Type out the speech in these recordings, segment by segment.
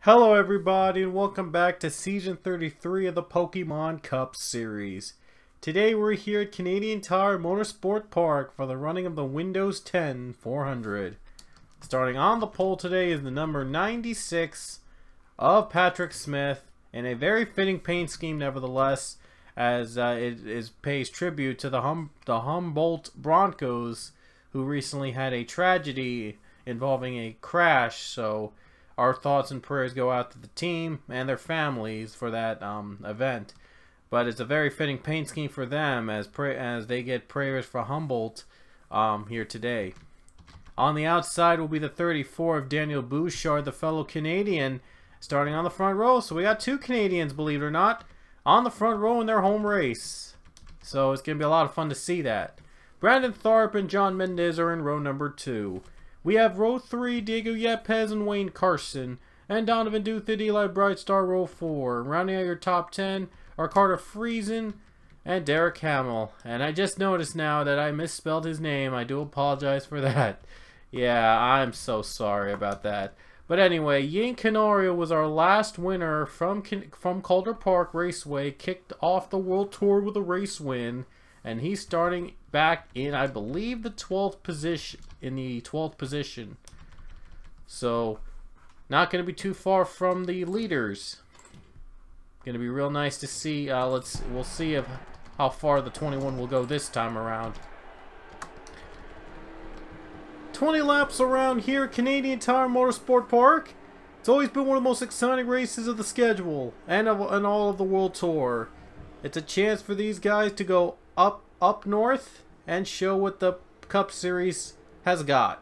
Hello everybody and welcome back to Season 33 of the Pokemon Cup series. Today we're here at Canadian Tire Motorsport Park for the running of the Windows 10 400. Starting on the pole today is the number 96 of Patrick Smith, in a very fitting paint scheme nevertheless, as it pays tribute to the Humboldt Broncos, who recently had a tragedy involving a crash. So our thoughts and prayers go out to the team and their families for that event. But it's a very fitting paint scheme for them as they get prayers for Humboldt here today. On the outside will be the 34 of Daniel Bouchard, the fellow Canadian, starting on the front row. So we got two Canadians, believe it or not, on the front row in their home race. So it's going to be a lot of fun to see that. Brandon Tharp and John Mendez are in row number 2. We have row 3, Diego Yepes and Wayne Carson, and Donovan Duth and Eli Brightstar row 4. Rounding out your top 10 are Carter Friesen and Derek Hamill. And I just noticed now that I misspelled his name. I do apologize for that. Yeah, I'm so sorry about that. But anyway, Yin Canario was our last winner from Calder Park Raceway. Kicked off the World Tour with a race win. And he's starting back in, I believe, the 12th position. So, not going to be too far from the leaders. Going to be real nice to see. We'll see how far the 21 will go this time around. 20 laps around here at Canadian Tire Motorsport Park. It's always been one of the most exciting races of the schedule and all of the World Tour. It's a chance for these guys to go up north and show what the Cup Series has got.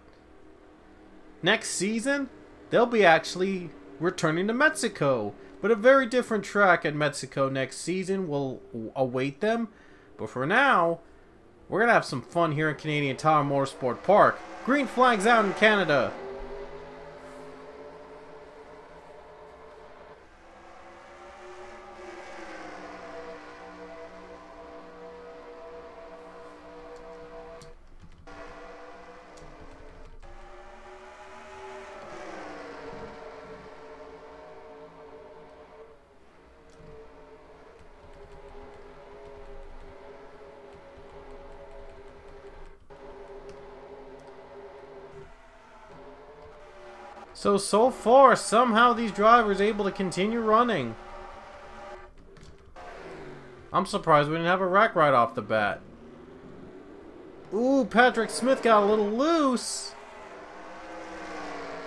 Next season, they'll be actually returning to Mexico, but a very different track at Mexico next season will await them. But for now, we're going to have some fun here in Canadian Tire Motorsport Park. Green flags out in Canada. So far, somehow these drivers are able to continue running. I'm surprised we didn't have a wreck right off the bat. Ooh, Patrick Smith got a little loose.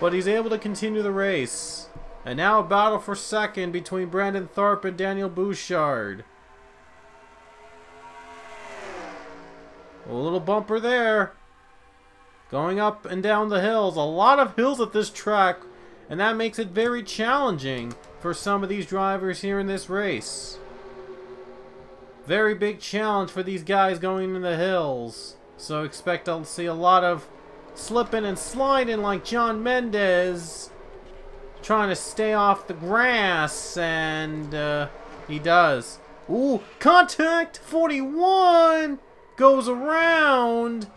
But he's able to continue the race. And now a battle for second between Brandon Tharp and Daniel Bouchard. A little bumper there. Going up and down the hills. A lot of hills at this track, and that makes it very challenging for some of these drivers here in this race. Very big challenge for these guys going in the hills. So expect to see a lot of slipping and sliding like John Mendez, trying to stay off the grass, and he does. Ooh, contact! 41 goes around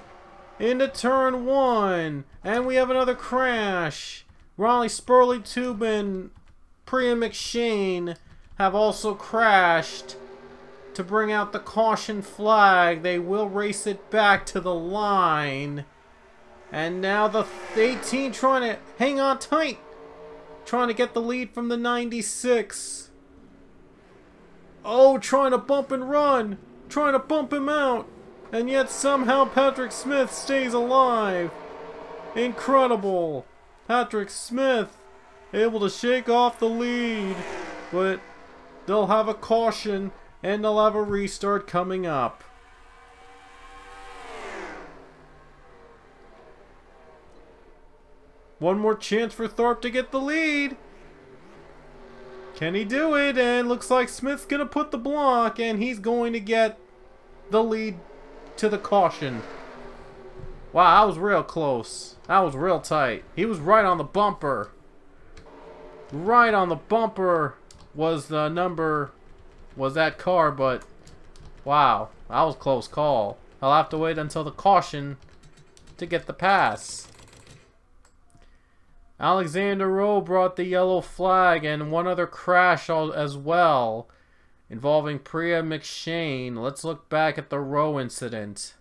into turn 1, and we have another crash. Raleigh Spurley Tubin, Priya McShane have also crashed to bring out the caution flag. They will race it back to the line. And now the 18 trying to hang on tight, trying to get the lead from the 96. Oh, trying to bump and run, trying to bump him out. And yet somehow Patrick Smith stays alive. Incredible. Patrick Smith able to shake off the lead. But they'll have a caution and they'll have a restart coming up. One more chance for Tharp to get the lead. Can he do it? And looks like Smith's going to put the block, and he's going to get the lead to the caution. Wow, that was real close. That was real tight. He was right on the bumper. Right on the bumper was the number, was that car, but wow, that was a close call. I'll have to wait until the caution to get the pass. Alexander Rowe brought the yellow flag, and one other crash as well, involving Priya McShane. Let's look back at the Rowe incident.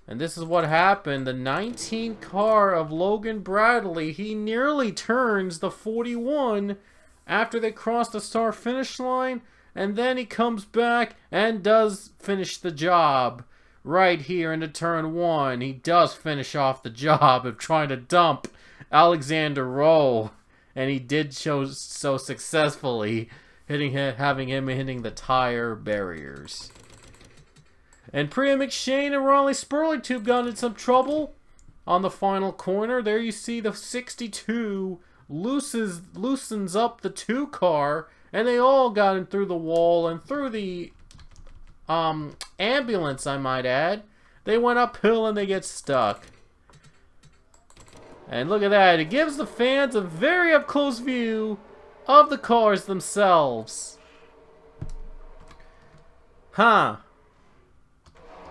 And this is what happened. The 19 car of Logan Bradley, he nearly turns the 41 after they cross the start finish line, and then he comes back and does finish the job. Right here into turn 1, he does finish off the job of trying to dump Alexander Rowe, and he did so successfully, having him hitting the tire barriers. And Priya McShane and Riley Spurlingtube got in some trouble on the final corner. There you see the 62 loosens up the 2 car, and they all got in through the wall and through the ambulance, I might add. They went uphill and they get stuck. And look at that. It gives the fans a very up-close view of the cars themselves. Huh.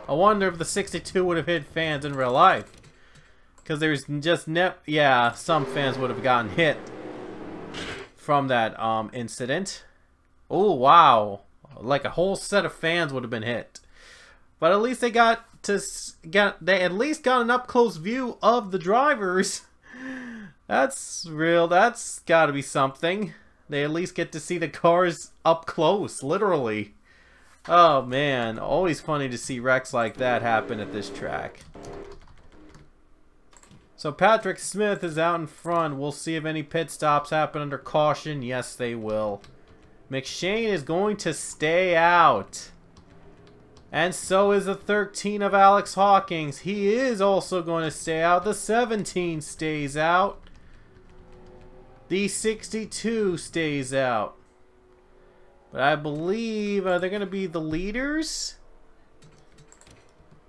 I wonder if the 62 would have hit fans in real life. Because there's just yeah, some fans would have gotten hit from that incident. Oh, wow. Like a whole set of fans would have been hit. But at least they they at least got an up-close view of the drivers. That's real. That's got to be something. They at least get to see the cars up close, literally. Oh man, always funny to see wrecks like that happen at this track. So Patrick Smith is out in front. We'll see if any pit stops happen under caution. Yes, they will. McShane is going to stay out. And so is the 13 of Alex Hawkins. He is also going to stay out. The 17 stays out. The 62 stays out. But I believe they're going to be the leaders.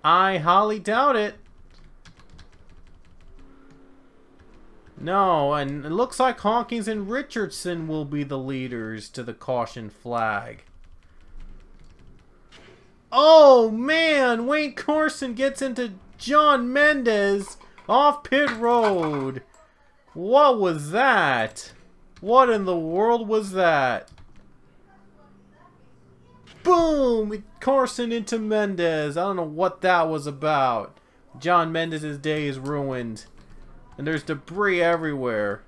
I highly doubt it. No, and it looks like Hawkins and Richardson will be the leaders to the caution flag. Oh man, Wayne Carson gets into John Mendez off pit road. What was that? What in the world was that? Boom! Carson into Mendez. I don't know what that was about. John Mendez's day is ruined. And there's debris everywhere.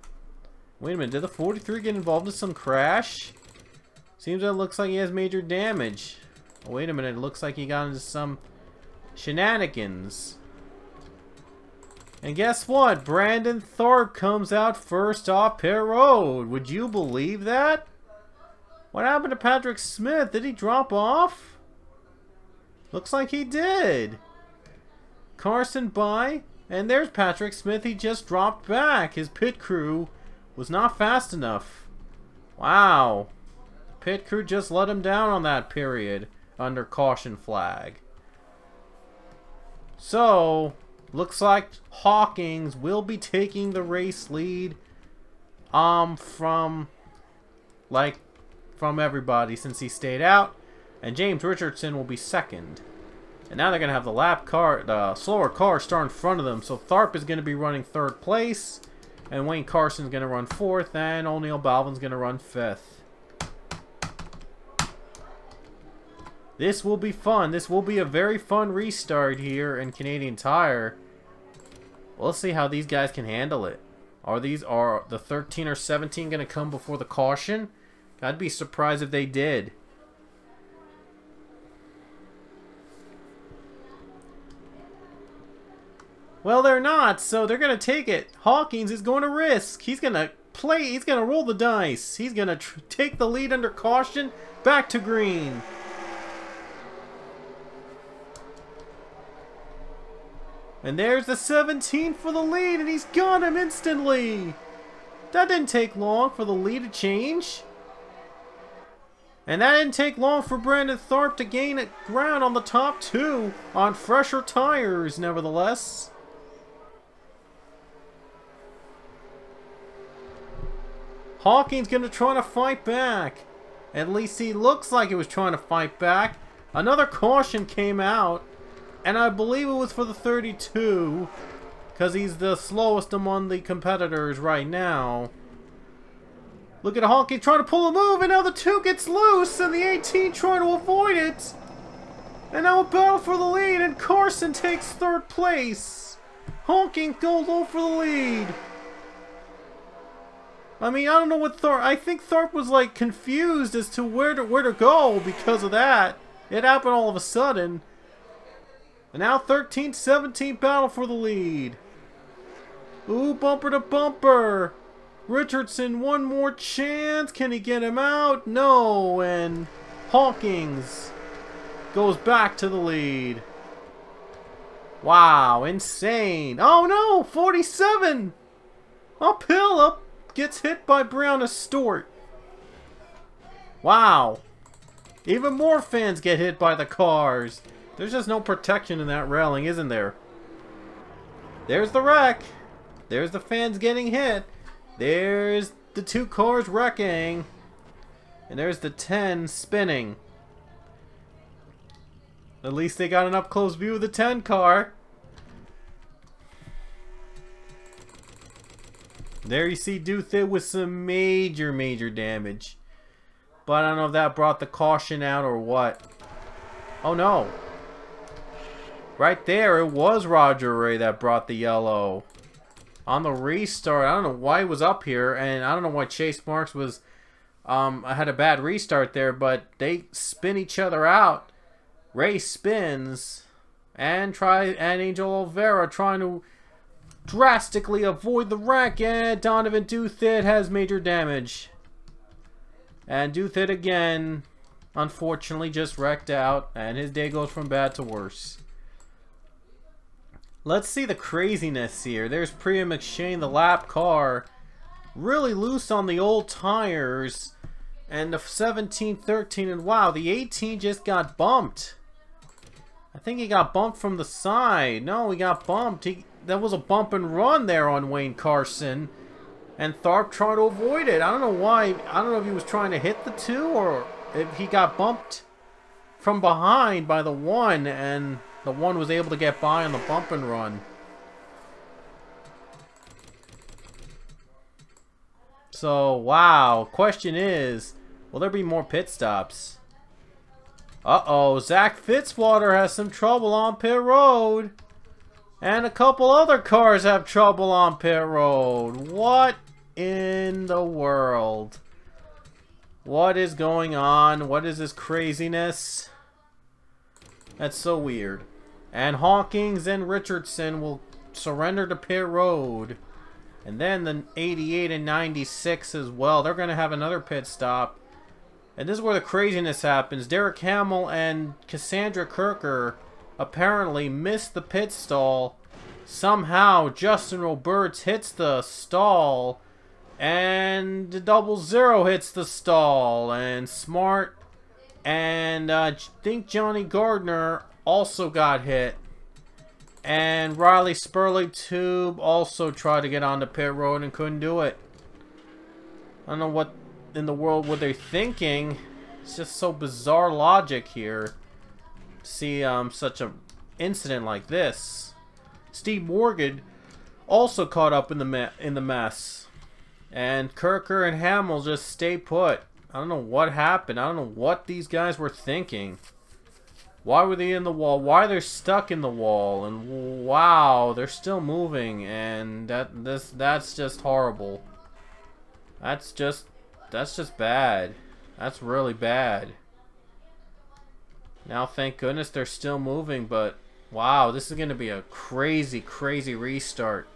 Wait a minute, did the 43 get involved in some crash? Seems that it looks like he has major damage. Oh, wait a minute, it looks like he got into some shenanigans. And guess what? Brandon Thorpe comes out first off pit road. Would you believe that? What happened to Patrick Smith? Did he drop off? Looks like he did. Carson by. And there's Patrick Smith. He just dropped back. His pit crew was not fast enough. Wow. Pit crew just let him down on that period under caution flag. So, looks like Hawkins will be taking the race lead from everybody since he stayed out. And James Richardson will be second. And now they're going to have the slower car start in front of them. So Tharp is going to be running 3rd place. And Wayne Carson's going to run 4th. And O'Neal Balvin's going to run 5th. This will be fun. This will be a very fun restart here in Canadian Tire. We'll see how these guys can handle it. Are the 13 or 17 going to come before the caution? I'd be surprised if they did. Well, they're not, so they're going to take it. Hawkins is going to risk. He's going to play. He's going to roll the dice. He's going to take the lead under caution back to green. And there's the 17 for the lead, and he's got him instantly. That didn't take long for the lead to change. And that didn't take long for Brandon Thorpe to gain ground on the top 2 on fresher tires, nevertheless. Hawkins going to try to fight back. At least he looks like he was trying to fight back. Another caution came out. And I believe it was for the 32. because he's the slowest among the competitors right now. Look at Honky trying to pull a move, and now the 2 gets loose, and the 18 trying to avoid it. And now a battle for the lead, and Carson takes 3rd place. Honking goes low for the lead. I mean, I don't know what Tharp... I think Tharp was, like, confused as to where to go because of that. It happened all of a sudden. And now 13-17 battle for the lead. Ooh, bumper to bumper. Richardson, one more chance. Can he get him out? No. And Hawkins goes back to the lead. Wow, insane. Oh no, 47. Uphill, up. Gets hit by Brown Stewart. Wow. Even more fans get hit by the cars. There's just no protection in that railing, isn't there? There's the wreck. There's the fans getting hit. There's the 2 cars wrecking. And there's the 10 spinning. At least they got an up-close view of the 10 car. There you see Duthitt with some major damage. But I don't know if that brought the caution out or what. Oh no. Right there, it was Roger Ray that brought the yellow. On the restart, I don't know why he was up here, and I don't know why Chase Marks was had a bad restart there, but they spin each other out. Ray spins and Angel Oliveira trying to drastically avoid the wreck, and Donovan Duthitt has major damage. And Duthitt again, unfortunately, just wrecked out, and his day goes from bad to worse. Let's see the craziness here. There's Priya McShane, the lap car, really loose on the old tires, and the 17-13, and wow, the 18 just got bumped. I think he got bumped from the side. No, he got bumped. That was a bump and run there on Wayne Carson. And Tharp tried to avoid it. I don't know why. I don't know if he was trying to hit the 2 or if he got bumped from behind by the 1 and the 1 was able to get by on the bump and run. So, wow. Question is, will there be more pit stops? Uh-oh. Zach Fitzwater has some trouble on pit road. And a couple other cars have trouble on pit road. What in the world? What is going on? What is this craziness? That's so weird. And Hawkins and Richardson will surrender to pit road. And then the 88 and 96 as well. They're going to have another pit stop. And this is where the craziness happens. Derek Hamill and Cassandra Kirker apparently missed the pit stall. Somehow Justin Roberts hits the stall. And the 00 hits the stall. And Smart and I think Johnny Gardner also got hit. And Riley Spurley Tube also tried to get onto pit road and couldn't do it. I don't know what in the world were they thinking. It's just so bizarre logic here. See such an incident like this. Steve Morgan also caught up in the mess. And Kirker and Hamill just stay put. I don't know what happened. I don't know what these guys were thinking. Why were they in the wall? Why they're stuck in the wall? And wow, they're still moving. And that's just horrible. That's just bad. That's really bad. Now, thank goodness they're still moving, but wow, this is going to be a crazy, crazy restart.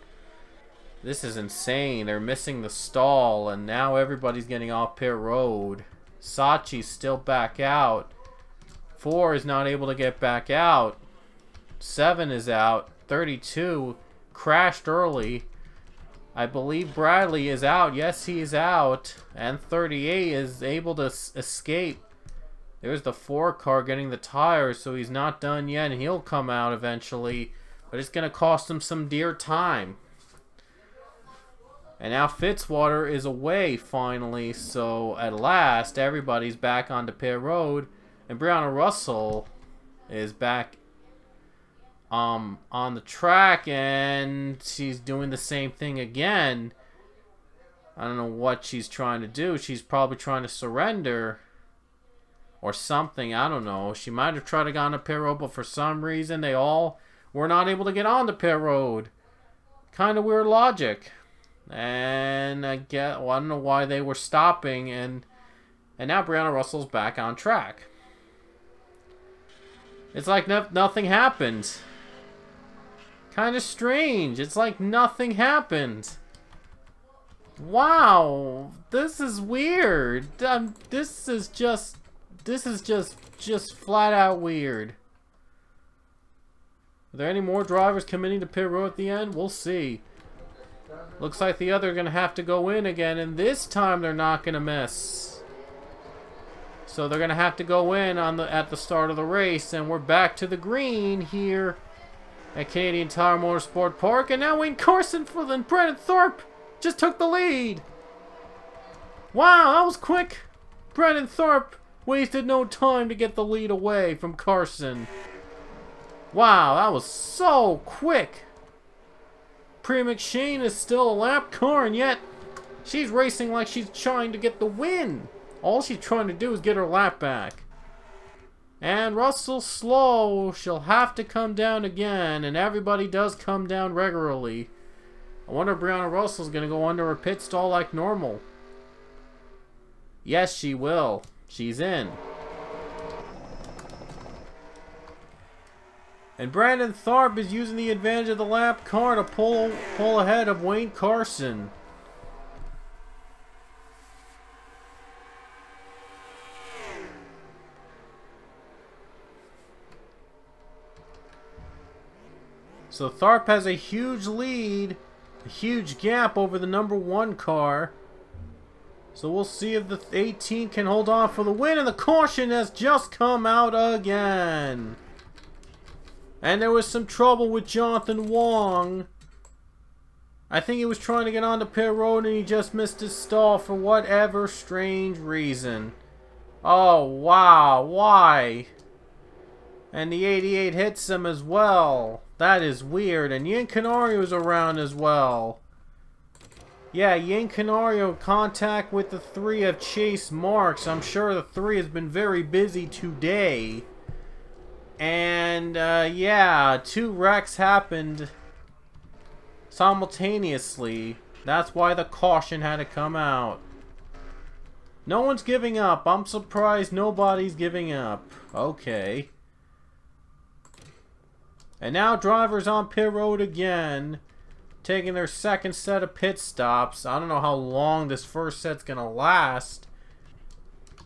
This is insane. They're missing the stall, and now everybody's getting off pit road. Sachi's still back out. 4 is not able to get back out. 7 is out. 32 crashed early. I believe Bradley is out. Yes, he is out. And 38 is able to escape. There's the 4 car getting the tires, so he's not done yet, and he'll come out eventually. But it's going to cost him some dear time. And now Fitzwater is away finally, so at last everybody's back onto pit road. And Brianna Russell is back on the track, and she's doing the same thing again. I don't know what she's trying to do. She's probably trying to surrender or something. I don't know. She might have tried to get on the pit road, but for some reason they all were not able to get on the pit road. Kind of weird logic. And I don't know why they were stopping, and now Brianna Russell's back on track. It's like nothing happened. Kind of strange. It's like nothing happened. Wow, this is weird. This is just flat out weird. Are there any more drivers committing to pit road at the end? We'll see. Looks like the other are gonna have to go in again, and this time they're not gonna miss. So they're gonna have to go in at the start of the race, and we're back to the green here at Canadian Tire Motorsport Park, and now Wayne Carson for the Brendan Thorpe just took the lead. Wow, that was quick. Brendan Thorpe wasted no time to get the lead away from Carson. Wow, that was so quick. Priya McShane is still a lap car, and yet she's racing like she's trying to get the win. All she's trying to do is get her lap back. And Russell slow. She'll have to come down again, and everybody does come down regularly. I wonder if Brianna Russell's going to go under her pit stall like normal. Yes, she will. She's in. And Brandon Tharp is using the advantage of the lap car to pull ahead of Wayne Carson. So Tharp has a huge lead, a huge gap over the #1 car. So we'll see if the 18 can hold on for the win, and the caution has just come out again. And there was some trouble with Jonathan Wong. I think he was trying to get onto pit road and he just missed his stall for whatever strange reason. Oh, wow. Why? And the 88 hits him as well. That is weird. And Yin Canario was around as well. Yeah, Yin Canario contact with the 3 of Chase Marks. I'm sure the 3 has been very busy today. And, yeah, 2 wrecks happened simultaneously. That's why the caution had to come out. No one's giving up. I'm surprised nobody's giving up. Okay. And now drivers on pit road again, taking their second set of pit stops. I don't know how long this first set's gonna last.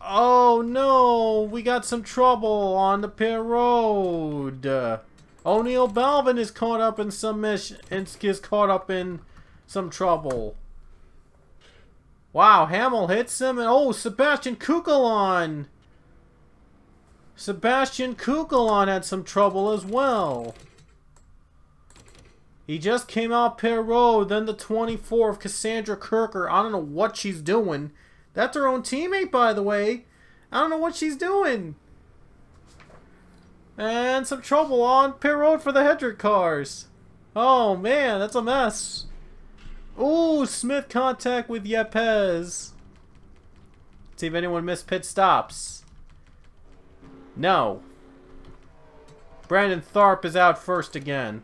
Oh no, we got some trouble on the pit road. O'Neal Balvin is caught up in some trouble. Wow, Hamill hits him, and oh, Sebastian Kukulon. Sebastian Kukulon had some trouble as well. He just came out pit road, then the 24 of Cassandra Kirker. I don't know what she's doing. That's her own teammate, by the way. I don't know what she's doing. And some trouble on pit road for the Hedrick cars. Oh, man, that's a mess. Ooh, Smith contact with Yepes. See if anyone missed pit stops. No. Brandon Tharp is out first again.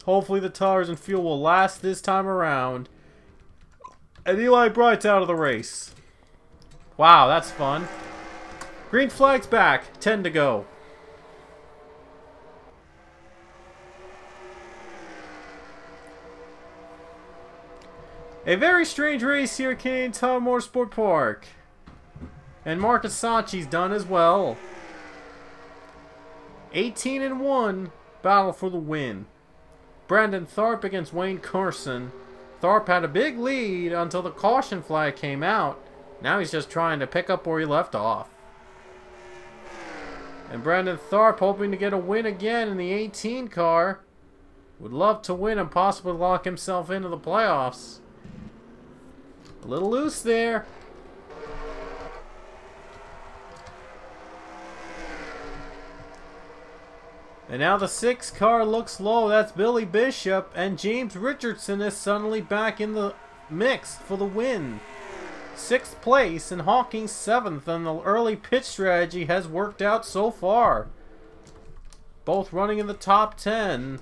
Hopefully the tires and fuel will last this time around. And Eli Bright's out of the race. Wow, that's fun. Green flag's back. 10 to go. A very strange race here at Canadian Tire Motorsport Park. And Marcus Sanchi's done as well. 18-1. Battle for the win. Brandon Tharp against Wayne Carson. Tharp had a big lead until the caution flag came out. Now he's just trying to pick up where he left off. And Brandon Tharp hoping to get a win again in the 18 car. Would love to win and possibly lock himself into the playoffs. A little loose there. And now the 6th car looks low. That's Billy Bishop. And James Richardson is suddenly back in the mix for the win. 6th place and Hawking 7th. And the early pit strategy has worked out so far. Both running in the top 10.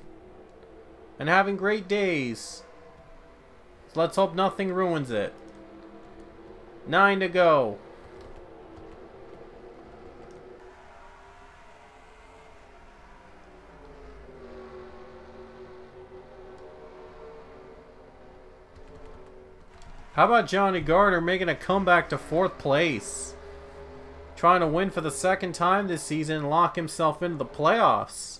And having great days. So let's hope nothing ruins it. 9 to go. How about Johnny Gardner making a comeback to 4th place? Trying to win for the 2nd time this season and lock himself into the playoffs.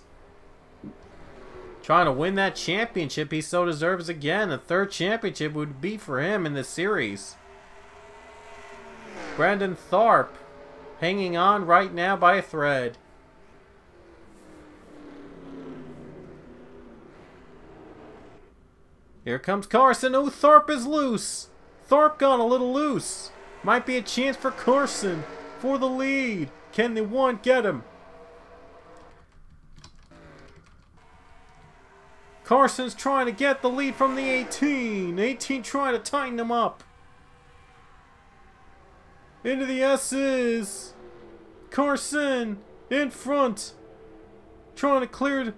Trying to win that championship he so deserves again. A 3rd championship would be for him in this series. Brandon Tharp hanging on right now by a thread. Here comes Carson. Oh, Tharp is loose. Tharp got a little loose. Might be a chance for Carson for the lead. Can the 1 get him? Carson's trying to get the lead from the 18. 18 trying to tighten him up. Into the S's. Carson in front. Trying to clear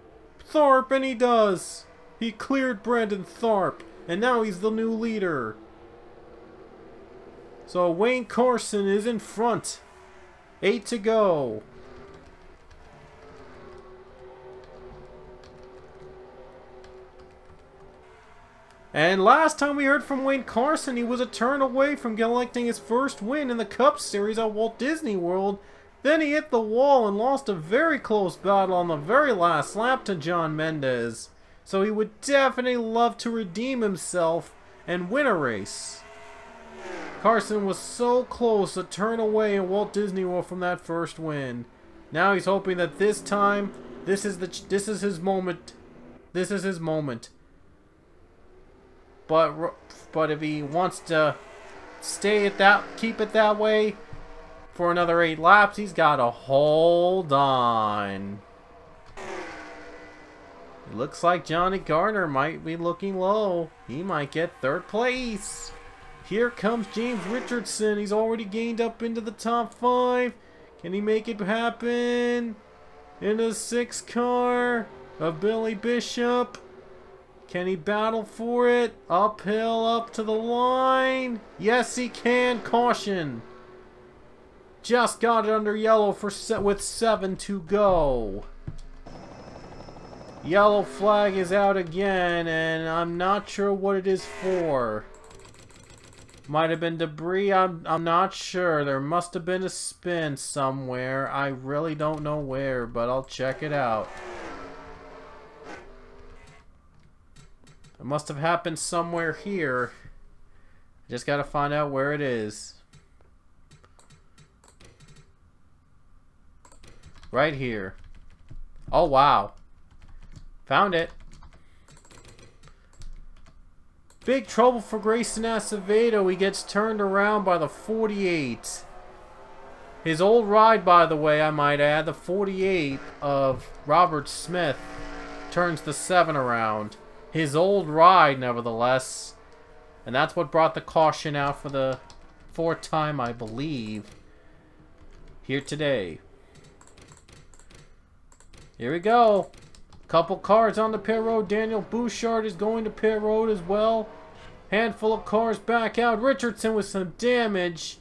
Tharp, and he does. He cleared Brandon Tharp, and now he's the new leader. So Wayne Carson is in front. 8 to go. And last time we heard from Wayne Carson, he was a turn away from collecting his first win in the Cup Series at Walt Disney World. Then he hit the wall and lost a very close battle on the very last lap to John Mendez. So he would definitely love to redeem himself and win a race. Carson was so close to turn away in Walt Disney World from that first win. Now he's hoping that this time, this is his moment. This is his moment. But if he wants to keep it that way for another 8 laps, he's got to hold on. It looks like Johnny Gardner might be looking low. He might get 3rd place. Here comes James Richardson. He's already gained up into the top 5. Can he make it happen? Into the 6th car of Billy Bishop. Can he battle for it? Uphill, up to the line. Yes, he can. Caution. Just got it under yellow with 7 to go. Yellow flag is out again, and I'm not sure what it is for. Might have been debris. I'm not sure. There must have been a spin somewhere. I really don't know where, but I'll check it out. It must have happened somewhere here. Just gotta find out where it is. Right here. Oh, wow. Found it. Big trouble for Grayson Acevedo. He gets turned around by the 48. His old ride, by the way, I might add, the 48 of Robert Smith, turns the 7 around. His old ride, nevertheless. And that's what brought the caution out for the 4th time, I believe, here today. Here we go. Couple cars on the pit road. Daniel Bouchard is going to pit road as well. Handful of cars back out. Richardson with some damage.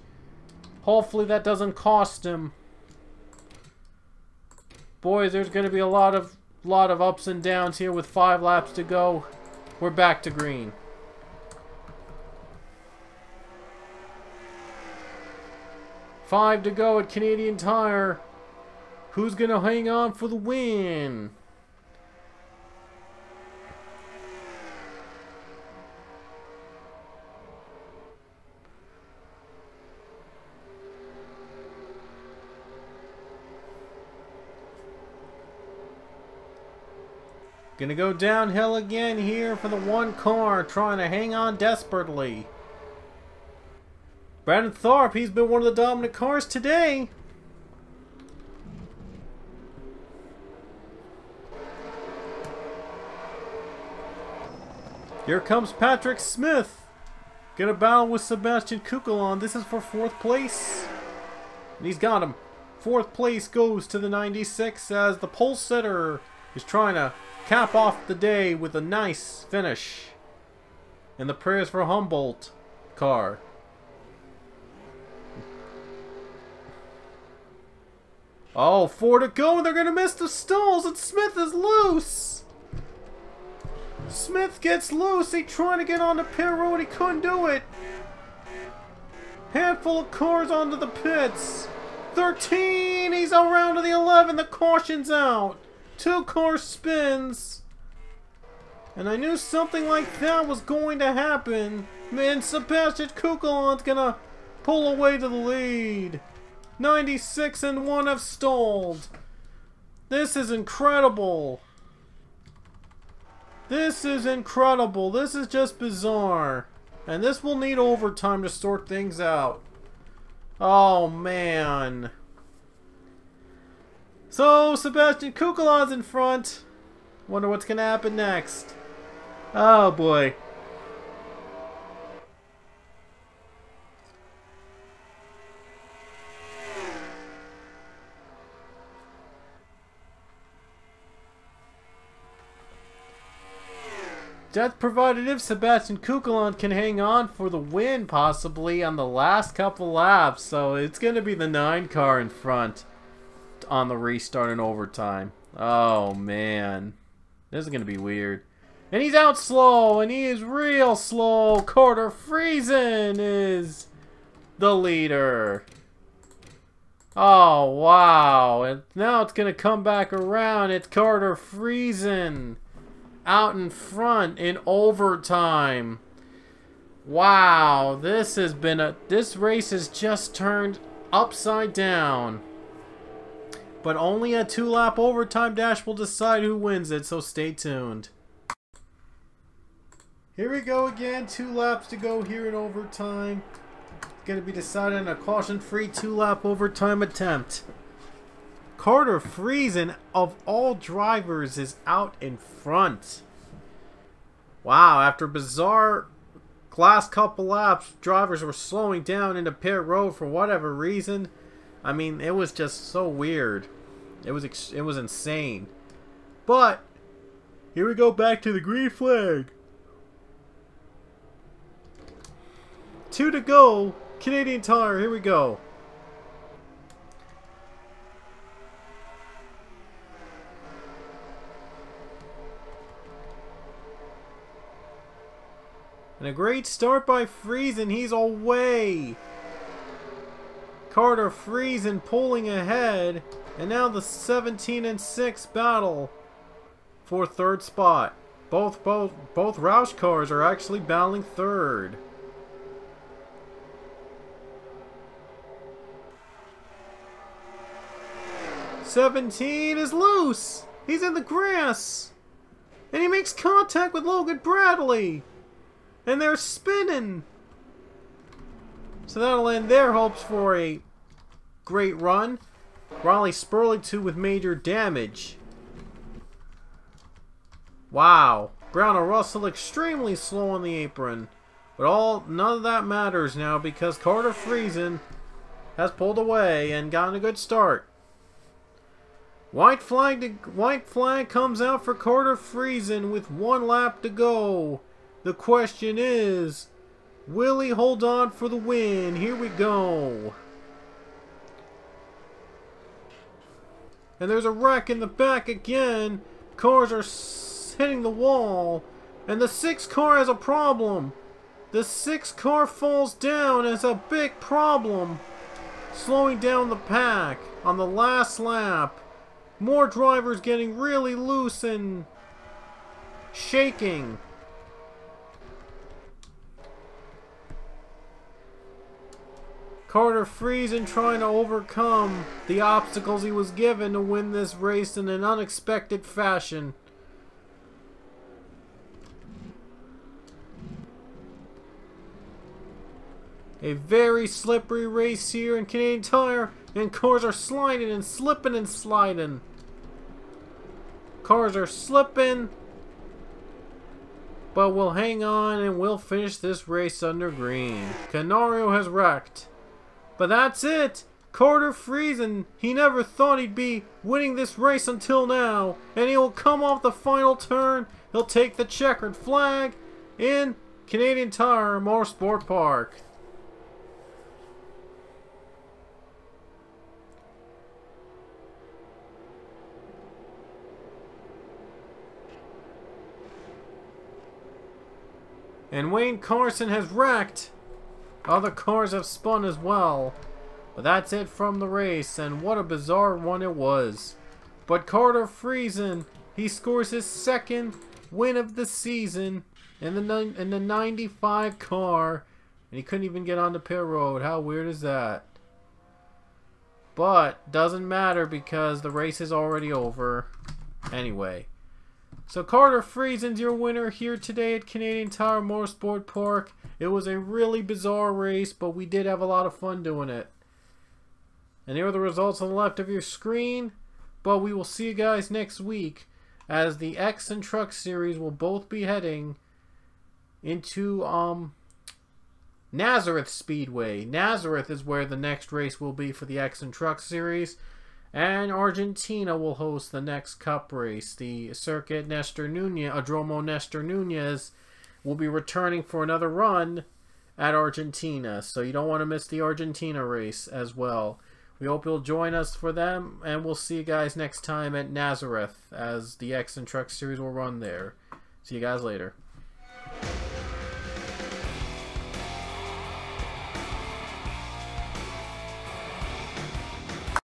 Hopefully that doesn't cost him. Boys, there's going to be a lot of ups and downs here with 5 laps to go. We're back to green. Five to go at Canadian Tire. Who's going to hang on for the win? Gonna go downhill again here for the 1 car, trying to hang on desperately. Brandon Tharp, he's been one of the dominant cars today. Here comes Patrick Smith. Gonna battle with Sebastian Kukulon. This is for 4th place. And he's got him. 4th place goes to the 96 as the pole sitter is trying to cap off the day with a nice finish. And the prayers for Humboldt car. Oh, 4 to go, and they're gonna miss the stalls, and Smith is loose. Smith gets loose. He trying to get on the pit road. He couldn't do it. Handful of cars onto the pits. 13. He's around to the 11. The caution's out. 2 car spins. And I knew something like that was going to happen. And Sebastian Kukulon's gonna pull away to the lead. 96 and 1 have stalled. This is incredible. This is incredible. This is just bizarre. And this will need overtime to sort things out. Oh, man. So, Sebastian Kukulon's in front. Wonder what's going to happen next. Oh, boy. That's provided if Sebastian Kukulon can hang on for the win, possibly, on the last couple laps. So it's going to be the 9 car in front on the restart in overtime. Oh, man. This is going to be weird. And he's out slow, and he is real slow. Carter Friesen is the leader. Oh, wow. And now it's going to come back around. It's Carter Friesen out in front in overtime. Wow, this race has just turned upside down. But only a 2-lap overtime dash will decide who wins it, so stay tuned. Here we go again, 2 laps to go here in overtime. Gonna be decided on a caution-free 2-lap overtime attempt. Carter Friesen, of all drivers, is out in front. Wow, after bizarre last couple laps, drivers were slowing down into pit road for whatever reason. I mean, it was just so weird. It was insane. But here we go back to the green flag. 2 to go. Canadian Tire, here we go. And a great start by Friesen. He's away. Carter Friesen pulling ahead. And now the 17 and 6 battle for 3rd spot. Both Roush cars are actually battling 3rd. '17 is loose. He's in the grass. And he makes contact with Logan Bradley. And they're spinning. So that'll end their hopes for a great run. Riley Spurling with major damage. Wow. Brown and Russell extremely slow on the apron. But none of that matters now because Carter Friesen has pulled away and gotten a good start. White flag comes out for Carter Friesen with 1 lap to go. The question is, will he hold on for the win? Here we go. And there's a wreck in the back again. Cars are hitting the wall. And the 6 car has a problem. The 6 car falls down as a big problem. Slowing down the pack on the last lap. More drivers getting really loose and shaking. Carter Friesen trying to overcome the obstacles he was given to win this race in an unexpected fashion. A very slippery race here in Canadian Tire, and cars are sliding and slipping and sliding. Cars are slipping. But we'll hang on and we'll finish this race under green. Canario has wrecked. But that's it! Carter Friesen, he never thought he'd be winning this race until now. And he'll come off the final turn. He'll take the checkered flag in Canadian Tire Motorsport Park. And Wayne Carson has wrecked. Other cars have spun as well. But that's it from the race, and what a bizarre one it was. But Carter Friesen, he scores his second win of the season in the 95 car, and he couldn't even get on the pit road. How weird is that? But doesn't matter because the race is already over anyway. So Carter Friesen's your winner here today at Canadian Tire Motorsport Park. It was a really bizarre race, but we did have a lot of fun doing it. And here are the results on the left of your screen. But we will see you guys next week as the X and Truck Series will both be heading into Nazareth Speedway. Nazareth is where the next race will be for the X and Truck Series. And Argentina will host the next Cup race. The Circuit Nestor Nunez, Adromo Nestor Nunez, will be returning for another run at Argentina. So you don't want to miss the Argentina race as well. We hope you'll join us for them, and we'll see you guys next time at Nazareth as the X and Truck Series will run there. See you guys later.